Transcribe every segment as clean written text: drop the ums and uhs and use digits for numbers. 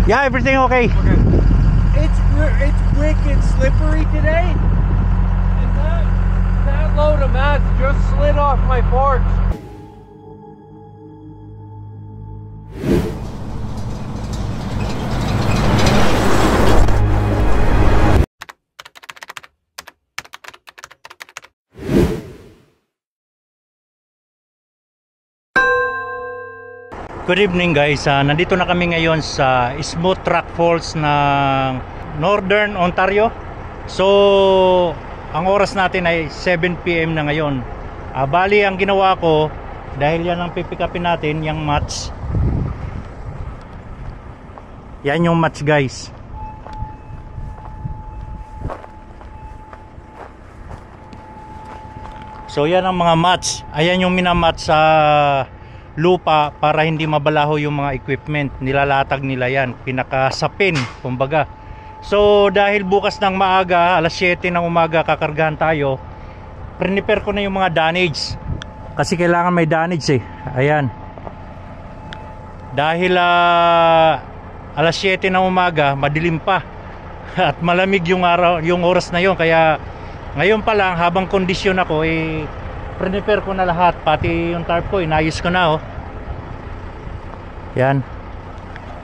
Yeah, everything okay. Okay. It's wicked slippery today. And that load of mats just slid off my porch. Good evening guys, nandito na kami ngayon sa Smooth Track Falls ng Northern Ontario. So, ang oras natin ay 7 PM na ngayon. Bali, ang ginawa ko, dahil yan ang pipikapin natin, yung mats. Yan yung mats guys. So, yan ang mga mats. Ayan yung minamats sa lupa para hindi mabalaho yung mga equipment. Nilalatag nila yan, pinakasapin kumbaga. So dahil bukas ng maaga, alas 7 ng umaga kakargahan tayo, prepare ko na yung mga damage kasi kailangan may damage eh. Ayan, dahil alas 7 ng umaga, madilim pa at malamig yung araw, yung oras na yon. Kaya ngayon pa lang, habang kondisyon ako prepare ko na lahat, pati yung tarp ko inayos ko na yan,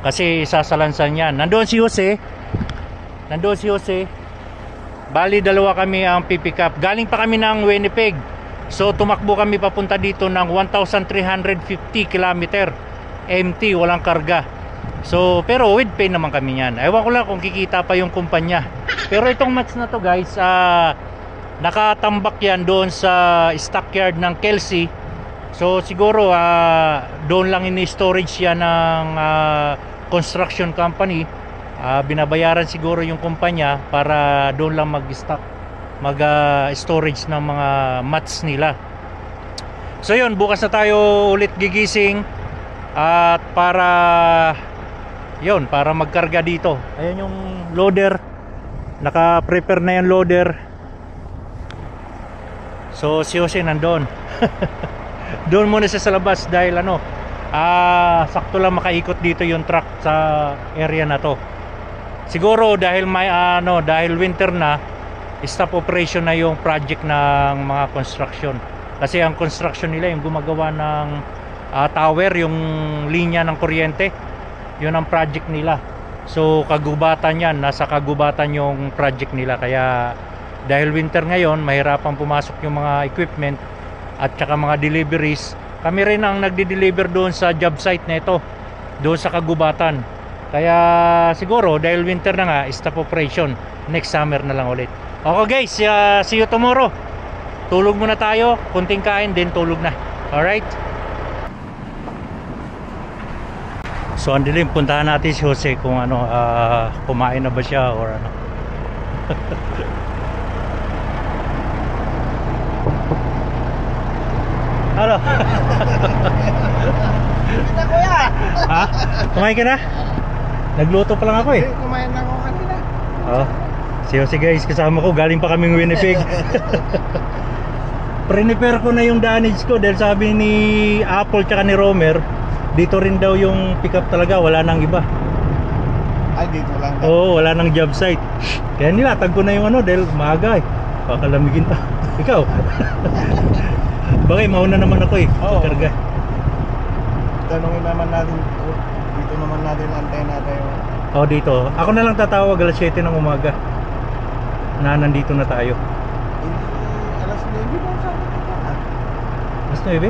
kasi sasalansan yan. Nandoon si Jose, bali dalawa kami ang pipick up. Galing pa kami ng Winnipeg, so tumakbo kami papunta dito ng 1,350 km empty, walang karga. So pero with pay naman kami yan. Ewan ko lang kung kikita pa yung kumpanya. Pero itong mats na to guys, nakatambak yan doon sa stockyard ng Kelsey. So siguro doon lang ini-storage yan ng construction company. Binabayaran siguro yung kumpanya para doon lang mag-stock, mag-storage ng mga mats nila. So yun, bukas na tayo ulit gigising at para magkarga dito. Ayan yung loader, naka-prepare na yung loader. So si Jose nandun. Doon muna siya sa labas dahil sakto lang makaikot dito yung truck sa area na to. Siguro dahil dahil winter na, stop operation na yung project ng mga construction. Kasi ang construction nila yung gumagawa ng tower, yung linya ng kuryente. Yun ang project nila. So kagubatan yan, nasa kagubatan yung project nila. Kaya dahil winter ngayon, mahirapan pumasok yung mga equipment at saka mga deliveries. Kami rin ang nagde-deliver doon sa job site na ito, doon sa kagubatan. Kaya siguro dahil winter na nga, stop operation. Next summer na lang ulit. Okay guys, see you tomorrow. Tulog muna tayo, kunting kain din tulog na. Alright. So ang dilim, puntahan natin si Jose kung kumain na ba siya or ano. Ano? Kita kuya! Ha? Kumain ka na? Nagluto pa lang ako eh. Kumain na ako kanina. Si guys, kasama ko, galing pa kaming Winnipeg. Prepare ko na yung damage ko dahil sabi ni Apple tsaka ni Romer, dito rin daw yung pick up talaga, wala nang iba. Ay, dito lang. Oo, wala nang job site. Kaya nilatag ko na yung dahil maaga eh. Pakalamigin pa. Ikaw? Bagay, mauna naman ako eh. Oo. Karga. Tanungin naman natin, dito naman natin antena tayo. Dito. Ako na lang tatawag alas 7 ng umaga na nandito na tayo. Alas 9 ba sabi ko na? Alas 9?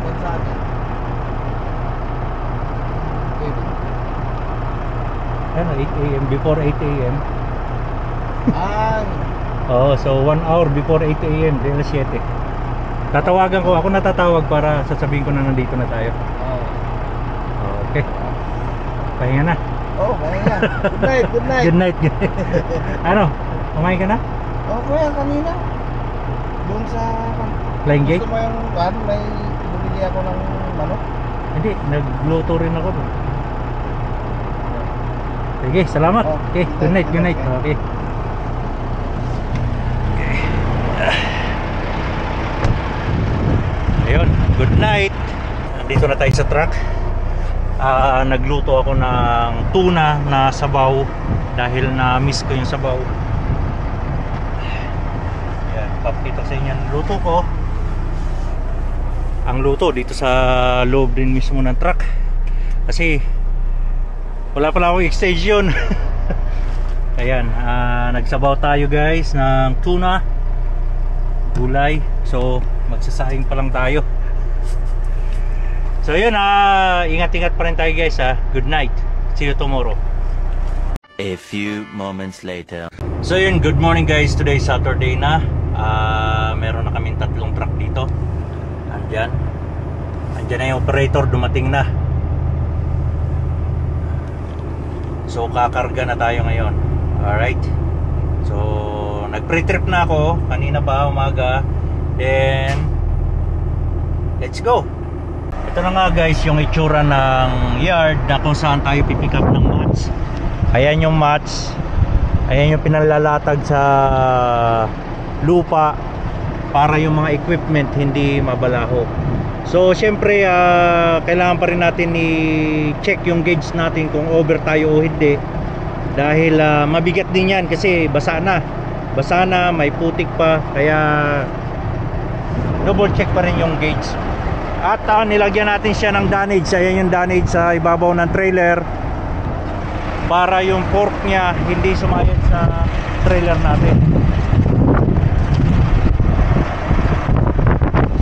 Yan sa atin. Ano, 8 AM, before 8 AM. So 1 hour before 8 AM, di alas 7. Tatawagan ko, ako natatawag para sasabihin ko na nandito na tayo. Okay. Pahinga na. Pahinga. Good night, good night. Good night. Ano, kumain ka na? Kuya, kanina. Doon sa Flying Gate? Gusto mo yung may bumili ako ng manok? Hindi, nagluto rin ako doon. Sige, salamat. Okay, good night, good night. Okay. Ayun, good night. Nandito na tayo sa truck. Nagluto ako ng tuna na sabaw dahil na-miss ko yung sabaw. Yan, papakita sa inyo ang luto ko. Ang luto dito sa loob din mismo ng truck. Kasi wala pala akong extension. Ayan, nagsabaw tayo guys ng tuna, gulay. So magsasaing pa lang tayo. So yun, ingat-ingat pa rin tayo guys ha. Good night, see you tomorrow. A few moments later. So yun, good morning guys. Today Saturday na. Meron na kaming 3 truck dito. Andyan na yung operator, dumating na. So kakarga na tayo ngayon. Alright. So nag-pre-trip na ako kanina pa umaga. Then let's go. Ito na nga guys yung itsura ng yard na kung saan tayo pipick up ng mats. Ayan yung mats. Ayan yung pinalalatag sa lupa para yung mga equipment hindi mabalaho. So syempre kailangan pa rin natin i-check yung gauge natin kung over tayo o hindi. Dahil mabigat din yan kasi basa na, may putik pa. Kaya double check pa rin yung gauge. At nilagyan natin siya ng dunnage. Ayan yung dunnage sa ibabaw ng trailer para yung fork niya hindi sumayad sa trailer natin.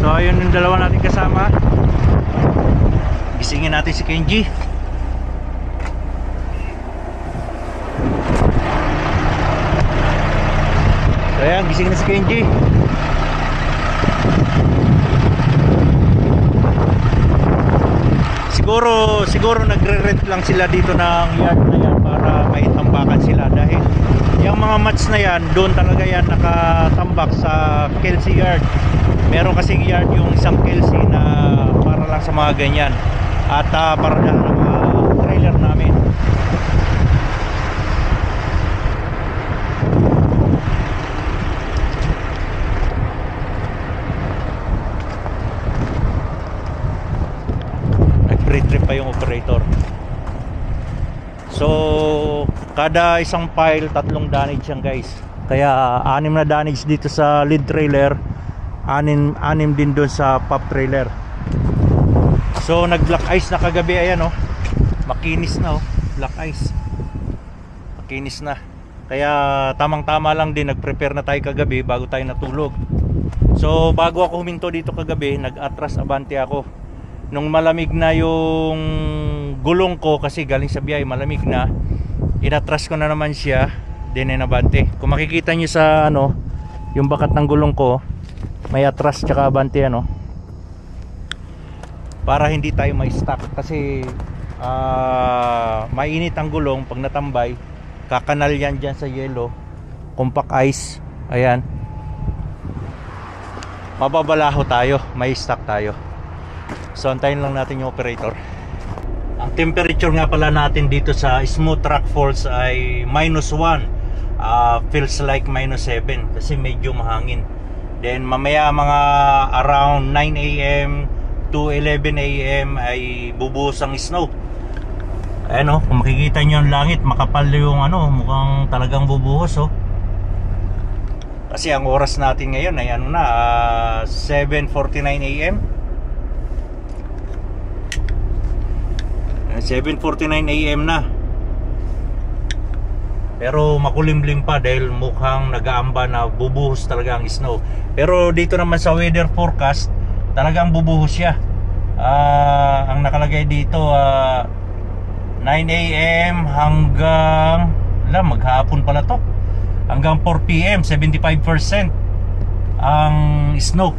So ayun yung dalawa natin kasama. Gisingin natin si Kenji. So ayan, gising na si Kenji. Siguro nagre-rent lang sila dito ng yard na yan para maitambakan sila. Dahil yung mga mats na yan, doon talaga yan nakatambak sa Kelsey yard. Meron kasing yard yung isang Kelsey na para lang sa mga ganyan. At para dahil ng mga trailer namin. Nag-pre-trip pa yung operator. So kada isang pile 3 dunnage yan guys. Kaya 6 na dunnage dito sa lead trailer, 6 din doon sa pop trailer. So nag black ice na kagabi. Ayan makinis na black ice, makinis na. Kaya tamang tama lang din, nag-prepare na tayo kagabi bago tayo natulog. So bago ako huminto dito kagabi, nag-atras abante ako. Nung malamig na yung gulong ko kasi galing sa biyahe, malamig na, inatras ko na naman siya, din abante. Kung makikita nyo sa yung bakat ng gulong ko, may atras tsaka abante para hindi tayo may stuck. Kasi mainit ang gulong pag natambay, kakanal yan dyan sa yelo, compact ice. Ayan, mababalaho tayo, may stuck tayo. So antayin lang natin yung operator. Ang temperature nga pala natin dito sa Smooth Rock Falls ay -1. Feels like -7 kasi medyo mahangin. Then mamaya mga around 9 AM to 11 AM ay bubuhos ang snow. Ayan kung makikita nyo ang langit, makapal yung mukhang talagang bubuhos Kasi ang oras natin ngayon ay 7:49 AM. 7:49 AM na. Pero makulimlim pa dahil mukhang nag-aamba na bubuhos talaga ang snow. Pero dito naman sa weather forecast, talagang bubuhos siya. Ang nakalagay dito 9 AM hanggang maghapon pala to. Hanggang 4 PM 75% ang snow.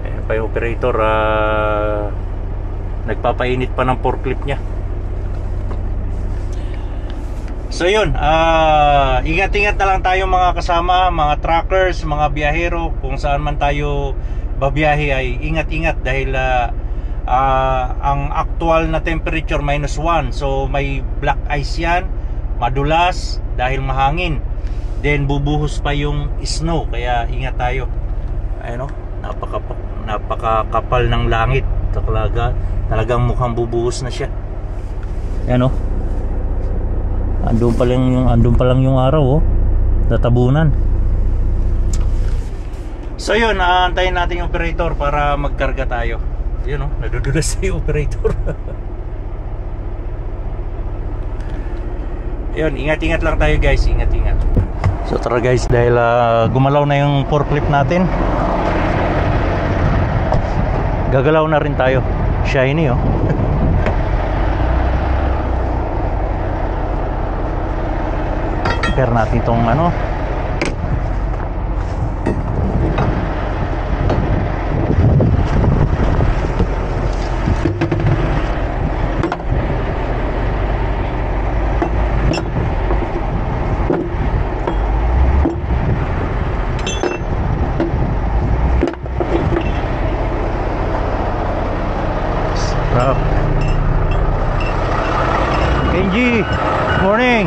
Ayan pa yung operator, nagpapainit pa ng forklift niya. So yun, ingat-ingat na lang tayo mga kasama, mga truckers, mga biyahero. Kung saan man tayo babiyahe ay ingat-ingat dahil ang actual na temperature -1. So may black ice yan, madulas dahil mahangin. Then bubuhos pa yung snow, kaya ingat tayo. Ayun napakakapal ng langit. Talagang mukhang bubuhos na siya. Yan oh. Andun pa lang yung araw oh. Natabunan. So yun, aantayin natin yung operator para magkarga tayo. Yun oh, nadudulas na yung operator. Yun, ingat-ingat lang tayo guys, ingat-ingat. So tara guys, dahil gumalaw na yung forklift natin, gagalaw na rin tayo. Shiny oh. Prepare natin itong ano. Kenji, morning.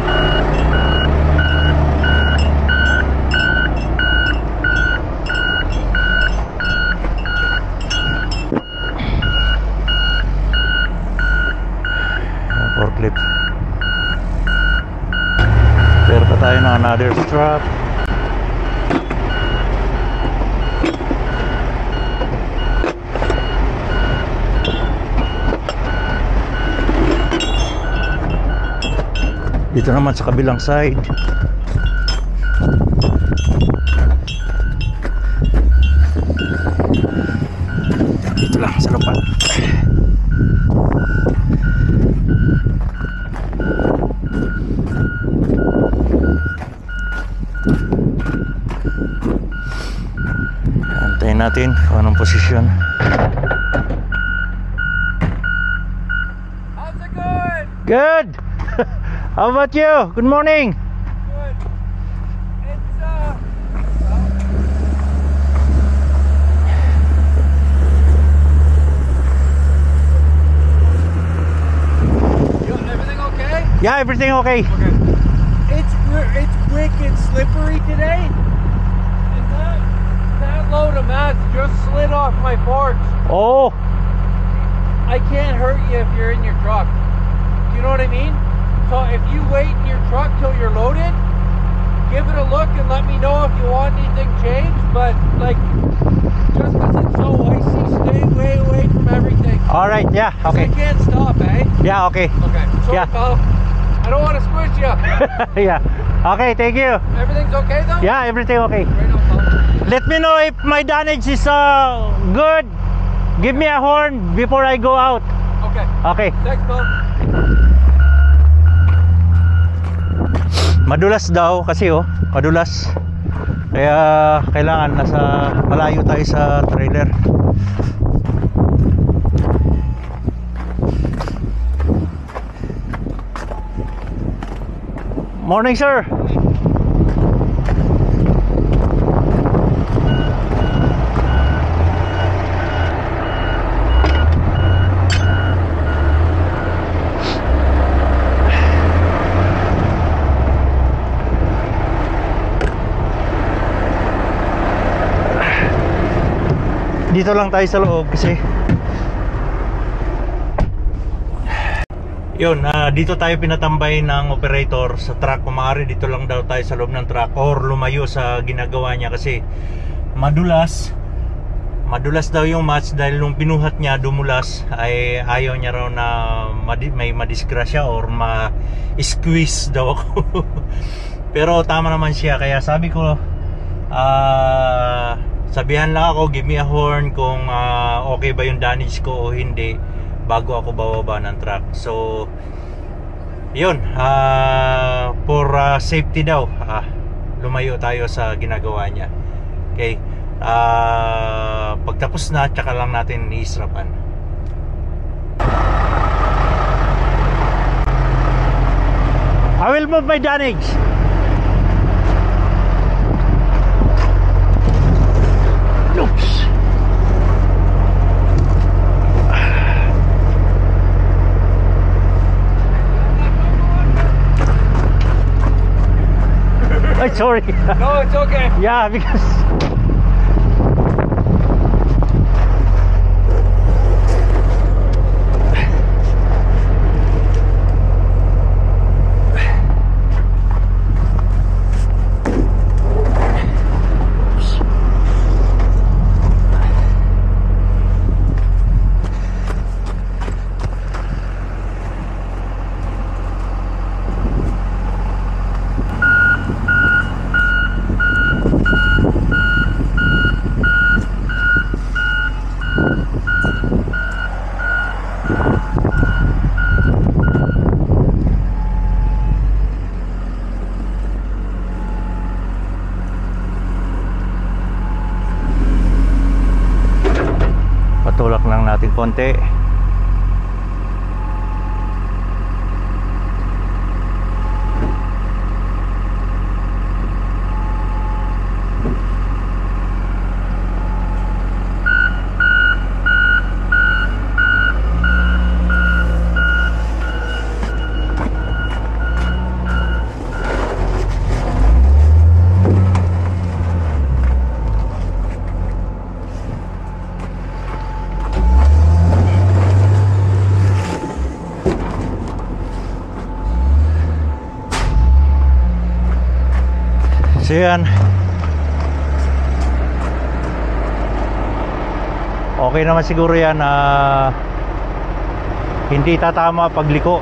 Forklift. Pero pa tayo ng another strap. Dito naman sa kabilang side. Dito lang sa lupa. Antayin natin kung anong posisyon. How's it going? Good. How about you? Good morning. Good. It's everything okay? Yeah, everything okay. Okay. It's wicked slippery today, and that load of mats just slid off my forks. Oh, I can't hurt you if you're in your truck. You know what I mean? So if you wait in your truck till you're loaded, give it a look and let me know if you want anything changed. But like, just because it's so icy, stay way away from everything. all right. Yeah, 'Cause okay. I can't stop, eh? Yeah, okay. Okay. Sorry, Yeah. pal. I don't want to squish you. Yeah. Okay, thank you. Everything's okay though? Yeah, everything okay. Right on, pal. Let me know if my damage is good. Give me a horn before I go out. Okay. Okay. Thanks, pal. Madulas daw kasi oh, madulas. Kaya kailangan nasa malayo tayo sa trailer. Morning, sir. Dito lang tayo sa loob kasi yun, dito tayo pinatambay ng operator sa truck. Kung maaari dito lang daw tayo sa loob ng truck or lumayo sa ginagawa niya kasi madulas daw yung match dahil nung binuhat niya dumulas ay ayaw niya raw na may madisgrasya or ma-squeeze daw ako. Pero tama naman siya, kaya sabi ko sabihan lang ako, give me a horn kung okay ba yung damage ko o hindi bago ako bababa ng truck. So yun, for safety daw, lumayo tayo sa ginagawa niya. Okay, pagtapos na tsaka lang natin iisrapan. I will move my damage. Oops. I'm sorry. No, it's okay. Yeah, because Patulak lang natin konti. So yan, okay naman siguro yan, hindi tatama pagliko.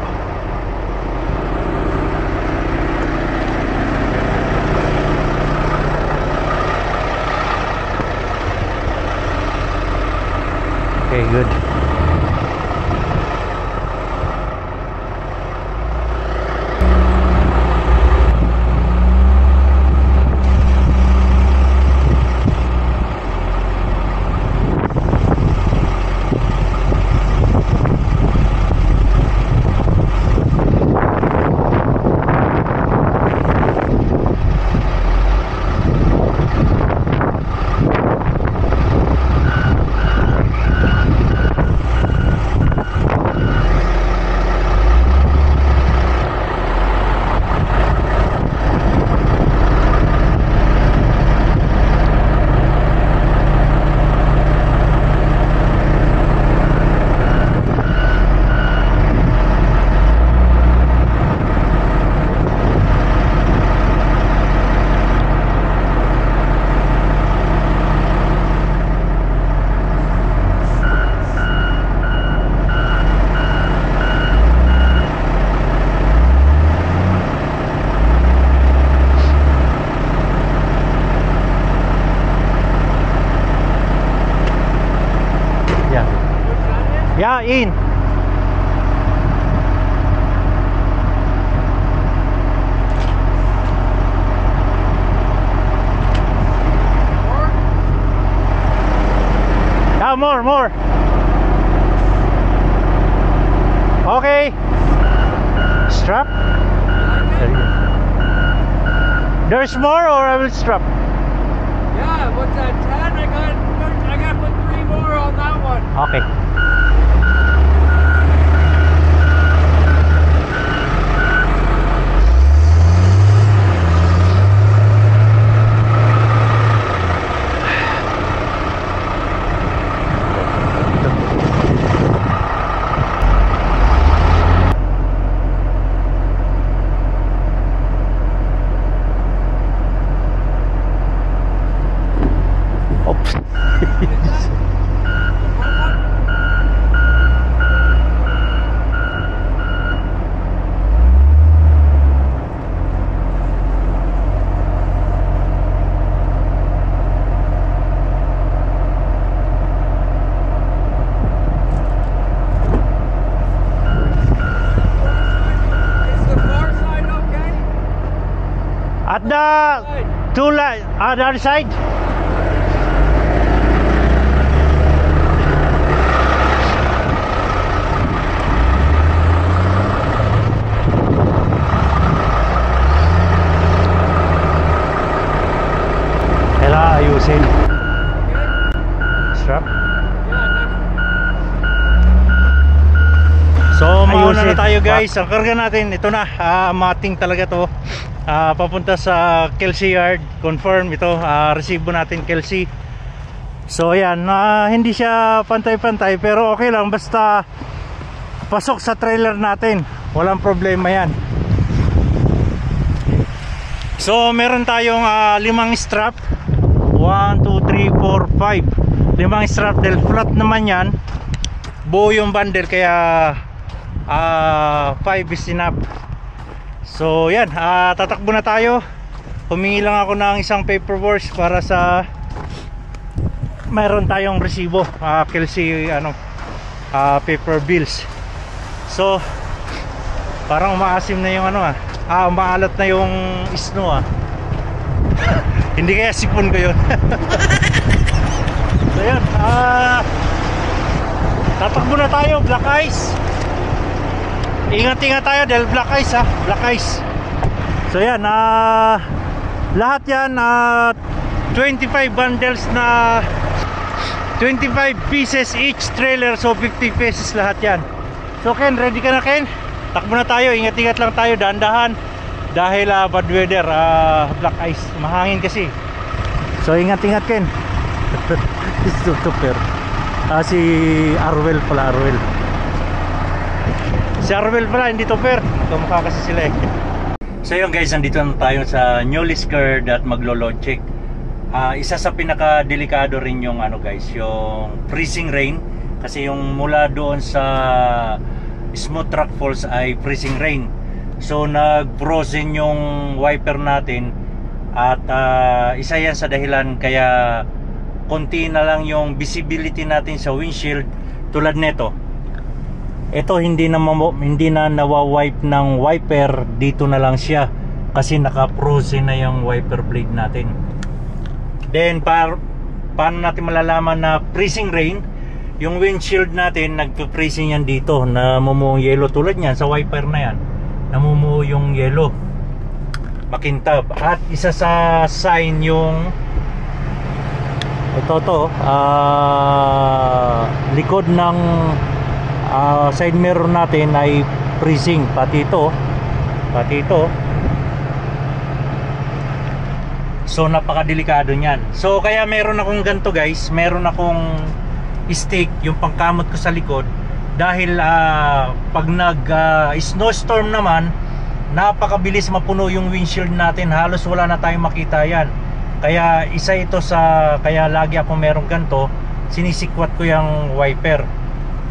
Okay, good. Yeah, in. Yeah, more. Okay. Strap. There's more, or I will strap. Yeah, what's that, 10? I got to put 3 more on that one. Okay. At the two light, other side. Kailangan ayusin. Strap. So mauna na tayo guys. Ang karga natin, ito na, mating talaga to. Papunta sa Kelsey Yard. Confirm ito, resibo natin Kelsey. So ayan, hindi siya pantay-pantay pero okay lang basta pasok sa trailer natin, walang problema yan. So meron tayong 5 strap, 1, 2, 3, 4, 5, 5 strap dahil flat naman yan, buo yung bundle kaya 5 is enough. So yan, tatakbo na tayo. Humingi lang ako ng isang paperwork para sa mayroon tayong resibo, Kelsey paper bills. So parang maasim na yung umaalat na yung snow hindi kaya sipon ko yun. So yun, tatakbo na tayo, black ice. Ingat-ingat tayo dahil black ice black ice. So yan, lahat yan 25 bundles na 25 pieces each trailer, so 50 pesos lahat yan. So Ken, ready ka na Ken? Takbo na tayo, ingat-ingat lang tayo, dahan-dahan dahil bad weather, black ice, mahangin kasi. So ingat-ingat Ken. Super. Si Arwel pala, si Arwel pala, hindi Topper, kamukha kasi sila So yun guys, nandito na tayo sa newly skirt at maglo-load check. Isa sa pinaka-delikado rin yung guys, yung freezing rain. Kasi yung mula doon sa Smooth Track Falls ay freezing rain. So nag-frozen yung wiper natin. At isa yan sa dahilan kaya konti na lang yung visibility natin sa windshield. Tulad neto, ito hindi na nawa-wipe ng wiper, dito na lang siya kasi naka-frozen na yung wiper blade natin. Then paano natin malalaman na freezing rain? Yung windshield natin nagpe-freezing yan dito, namumuo yellow. Tulad niyan sa wiper na yan, namumuo yung yellow, makintab. At isa sa sign yung likod ng side mirror natin ay freezing, pati ito. So napakadelikado niyan. So kaya meron akong ganito guys, meron akong stick, yung pangkamot ko sa likod. Dahil pag snowstorm naman, napakabilis mapuno yung windshield natin, halos wala na tayong makita yan. Kaya isa ito kaya lagi ako merong ganito, sinisikwat ko yung wiper.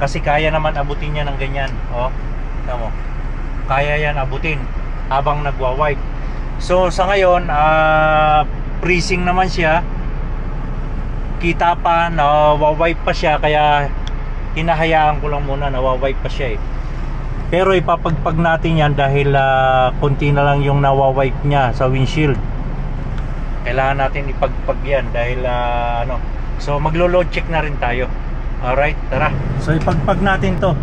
Kasi kaya naman abutin niya ng ganyan. Tama mo. Kaya yan abutin habang nagwa-wipe. So sa ngayon, freezing naman siya. Kita pa, nawa-wipe pa siya. Kaya hinahayaan ko lang muna, nawa-wipe pa siya Pero ipapagpag natin yan dahil konti na lang yung nawa-wipe niya sa windshield. Kailangan natin ipagpag yan dahil So maglo-load check na rin tayo. Alright, tara. So ipagpag natin to.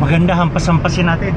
Maganda, hampas-hampasin natin.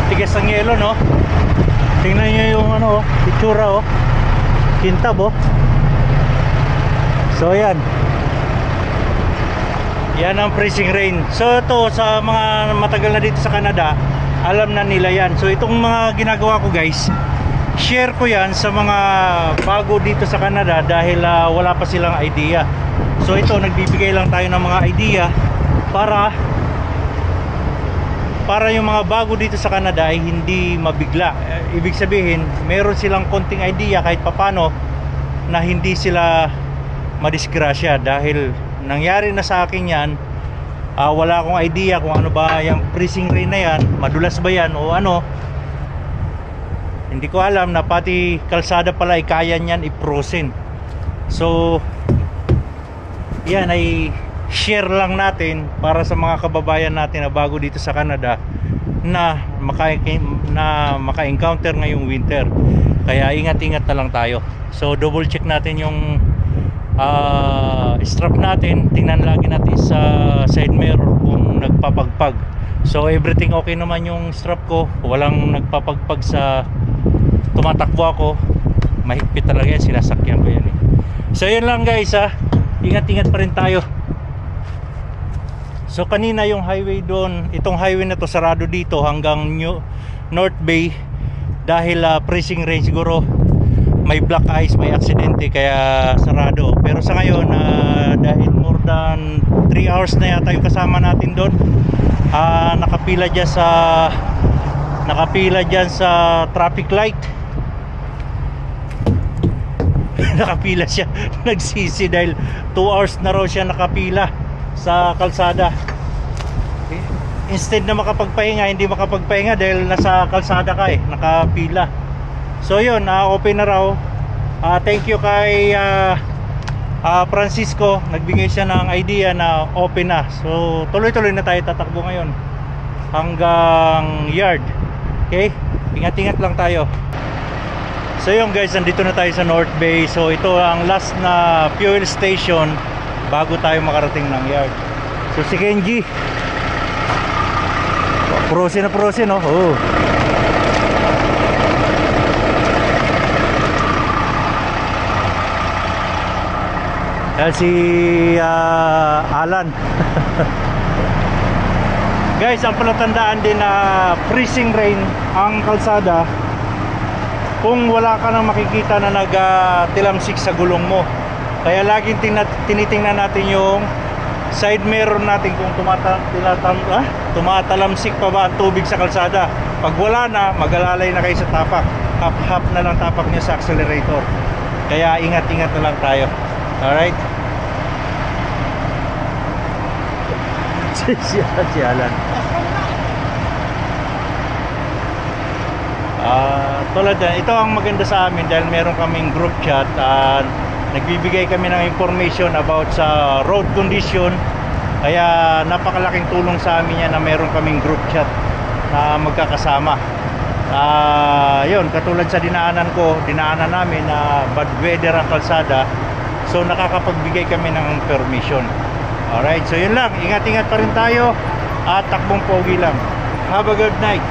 Tigas ang yelo, no? Tingnan nyo yung itsura, kintab, So yan, yan ang freezing rain. So ito, sa mga matagal na dito sa Canada, alam na nila yan. So itong mga ginagawa ko guys, share ko yan sa mga bago dito sa Canada dahil wala pa silang idea. So ito, nagbibigay lang tayo ng mga idea para yung mga bago dito sa Canada ay hindi mabigla. Ibig sabihin, meron silang konting idea kahit papano na hindi sila madisgrasya. Dahil nangyari na sa akin yan, wala akong idea kung ano ba yung freezing rain na yan, madulas ba yan o ano. Hindi ko alam na pati kalsada pala ay kaya niyan i-frozen. So yan ay share lang natin para sa mga kababayan natin na bago dito sa Canada na maka-encounter ngayong winter. Kaya ingat-ingat na lang tayo. So double check natin yung strap natin. Tingnan lagi natin sa side mirror kung nagpapagpag. So everything okay naman yung strap ko, walang nagpapagpag sa tumatakbo ako. Mahigpit talaga yan, sinasakyan ko yan eh. So yun lang guys ha, ingat-ingat pa rin tayo. So kanina yung highway doon, itong highway na to sarado dito hanggang North Bay dahil freezing rain. Siguro may black ice, may aksidente kaya sarado. Pero sa ngayon dahil more than 3 hours na yata yung kasama natin doon, nakapila dyan sa traffic light. Nakapila siya, nagsisi dahil 2 hours na raw siya nakapila sa kalsada. Instead na makapagpahinga, hindi makapagpahinga dahil nasa kalsada ka nakapila. So yun, open na raw. Thank you kay Francisco, nagbigay siya ng idea na open na. So tuloy-tuloy na tayo tatakbo ngayon hanggang yard. Okay, ingat-ingat lang tayo. So yun guys, nandito na tayo sa North Bay. So ito ang last na fuel station bago tayo makarating ng yard. So si Kenji, prosin na prosin, no? Oh. Si Alan. Guys, ang palatandaan din na freezing rain ang kalsada kung wala ka nang makikita na nagtilamsik sa gulong mo. Kaya laging tinitingnan natin yung side mirror natin kung tumatalamsik pa ba ang tubig sa kalsada. Pag wala na, mag-alalay na kayo sa tapak. Hap-hap na lang tapak niya sa accelerator. Kaya ingat-ingat na lang tayo. Alright. Si Alan. Tulad yan, ito ang maganda sa amin dahil meron kaming group chat. Nagbibigay kami ng information about sa road condition. Kaya napakalaking tulong sa amin yan na meron kaming group chat na magkakasama. Yun, katulad sa dinaanan namin na bad weather ang kalsada. So nakakapagbigay kami ng permission. Alright, so yun lang, ingat-ingat pa rin tayo at takbong pogi lang. Have a good night.